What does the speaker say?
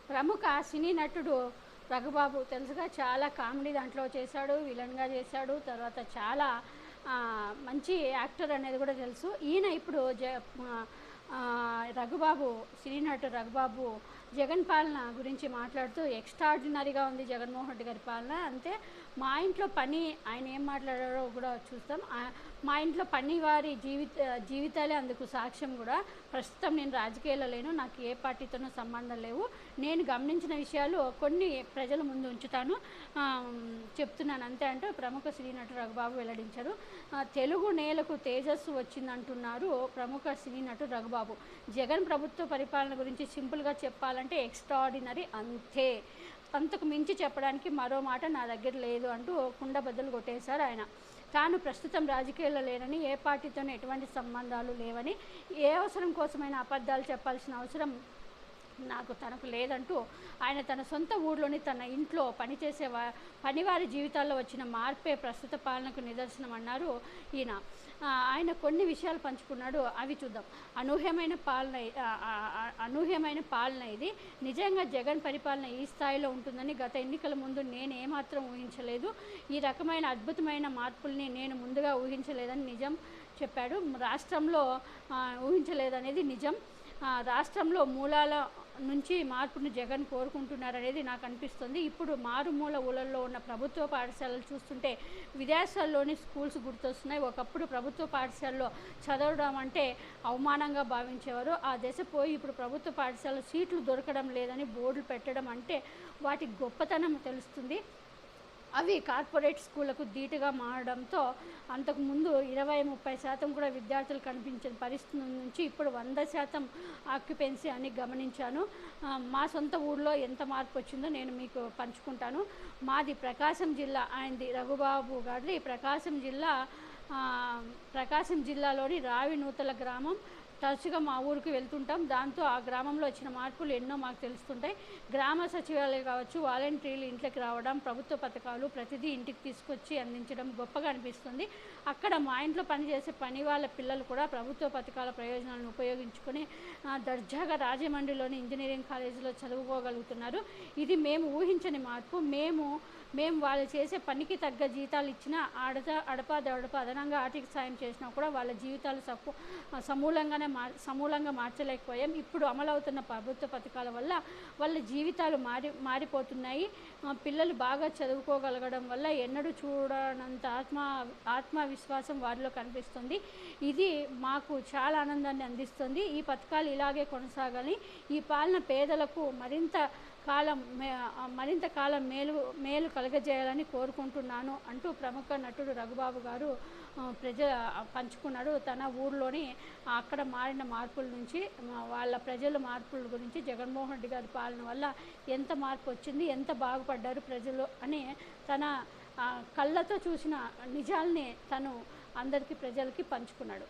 ప్రముఖ సినీ నటుడు రఘుబాబు తెలుసుగా, చాలా కామెడీ దాంట్లో చేశాడు, విలన్‌గా చేశాడు. తర్వాత చాలా మంచి యాక్టర్ అనేది కూడా తెలుసు. ఈయన ఇప్పుడు రఘుబాబు, సినీ నటుడు రఘుబాబు జగన్ పాలన గురించి మాట్లాడుతూ ఎక్స్ట్రార్డినరీగా ఉంది జగన్మోహన్ రెడ్డి గారి పాలన. అంతే మా ఇంట్లో పని ఆయన ఏం మాట్లాడారో కూడా చూస్తాం. మా ఇంట్లో పని వారి జీవితాలే అందుకు సాక్ష్యం కూడా. ప్రస్తుతం నేను రాజకీయాల్లో లేను, నాకు ఏ పార్టీతోనూ సంబంధం లేవు. నేను గమనించిన విషయాలు కొన్ని ప్రజల ముందు ఉంచుతాను, చెప్తున్నాను అంతే అంటూ ప్రముఖ సినీ నటుడు రఘుబాబు వెల్లడించారు. తెలుగు నేలకు తేజస్సు వచ్చిందంటున్నారు ప్రముఖ సినీ నటుడు రఘుబాబు. జగన్ ప్రభుత్వ పరిపాలన గురించి సింపుల్గా చెప్పాలంటే ఎక్స్ట్రాడినరీ, అంతే, అంతకు మించి చెప్పడానికి మరో మాట నా దగ్గర లేదు అంటూ కుండబద్దలు కొట్టేశారు ఆయన. తాను ప్రస్తుతం రాజకీయాల్లో లేనని, ఏ పార్టీతోనూ ఎటువంటి సంబంధాలు లేవని, ఏ అవసరం కోసమైనా అబద్ధాలు చెప్పాల్సిన అవసరం తనకు లేదంటూ ఆయన తన సొంత ఊర్లోని తన ఇంట్లో పనిచేసే పనివారి జీవితాల్లో వచ్చిన మార్పే ప్రస్తుత పాలనకు నిదర్శనం అన్నారు ఈయన. ఆయన కొన్ని విషయాలు పంచుకున్నాడు, అవి చూద్దాం. అనూహ్యమైన పాలన ఇది. నిజంగా జగన్ పరిపాలన ఈ స్థాయిలో ఉంటుందని గత ఎన్నికల ముందు నేను ఏమాత్రం ఊహించలేదు. ఈ రకమైన అద్భుతమైన మార్పుల్ని నేను ముందుగా ఊహించలేదని నిజం చెప్పాడు. రాష్ట్రంలో ఊహించలేదనేది నిజం. రాష్ట్రంలో మూలాల నుంచి మార్పును జగన్ కోరుకుంటున్నారనేది నాకు అనిపిస్తుంది. ఇప్పుడు మారుమూల ఊళ్ళల్లో ఉన్న ప్రభుత్వ పాఠశాలలు చూస్తుంటే విదేశాల్లోని స్కూల్స్ గుర్తొస్తున్నాయి. ఒకప్పుడు ప్రభుత్వ పాఠశాలలో చదవడం అంటే అవమానంగా భావించేవారు. ఆ దశ పోయి ఇప్పుడు ప్రభుత్వ పాఠశాలలో సీట్లు దొరకడం లేదని బోర్డులు పెట్టడం అంటే వాటి గొప్పతనం తెలుస్తుంది. అవి కార్పొరేట్ స్కూళ్లకు ధీటుగా మారడంతో అంతకుముందు 20-30% కూడా విద్యార్థులు కనిపించిన పరిస్థితి నుంచి ఇప్పుడు 100% ఆక్యుపెన్సీ అని గమనించాను. మా సొంత ఊళ్ళో ఎంత మార్పు వచ్చిందో నేను మీకు పంచుకుంటాను. మాది ప్రకాశం జిల్లా, ఆయనది రఘుబాబు గారిది ప్రకాశం జిల్లాలోని రావినూతల గ్రామం. తరచుగా మా ఊరికి వెళ్తుంటాం. దాంతో ఆ గ్రామంలో వచ్చిన మార్పులు ఎన్నో మాకు తెలుస్తుంటాయి. గ్రామ సచివాలయాలు కావచ్చు, వాలంటీర్లు ఇంట్లోకి రావడం, ప్రభుత్వ పథకాలు ప్రతిదీ ఇంటికి తీసుకొచ్చి అందించడం గొప్పగా అనిపిస్తుంది. అక్కడ మా ఇంట్లో పనిచేసే పని వాళ్ళ పిల్లలు కూడా ప్రభుత్వ పథకాల ప్రయోజనాలను ఉపయోగించుకొని దర్జాగా రాజమండ్రిలోని ఇంజనీరింగ్ కాలేజీలో చదువుకోగలుగుతున్నారు. ఇది మేము ఊహించని మార్పు. మేము వాళ్ళు చేసే పనికి తగ్గ జీతాలు ఇచ్చినా, అడపా అదనంగా ఆర్థిక సాయం చేసినా కూడా వాళ్ళ జీవితాలు సమూలంగా మార్చలేకపోయాం. ఇప్పుడు అమలవుతున్న ప్రభుత్వ పథకాల వల్ల వాళ్ళ జీవితాలు మారిపోతున్నాయి. పిల్లలు బాగా చదువుకోగలగడం వల్ల ఎన్నడూ చూడనంత ఆత్మవిశ్వాసం వారిలో కనిపిస్తుంది. ఇది మాకు చాలా ఆనందాన్ని అందిస్తుంది. ఈ పథకాలు ఇలాగే కొనసాగాలి. ఈ పాలన పేదలకు మరింత కాలం మేలు కలగజేయాలని కోరుకుంటున్నాను అంటూ ప్రముఖ నటుడు రఘుబాబు గారు పంచుకున్నాడు. తన ఊర్లోని అక్కడ మారిన మార్పుల నుంచి, వాళ్ళ ప్రజల మార్పుల గురించి, జగన్మోహన్ రెడ్డి గారి పాలన వల్ల ఎంత మార్పు వచ్చింది, ఎంత బాగుపడ్డారు ప్రజలు అని తన కళ్ళతో చూసిన నిజాల్ని తను ప్రజలకి పంచుకున్నాడు.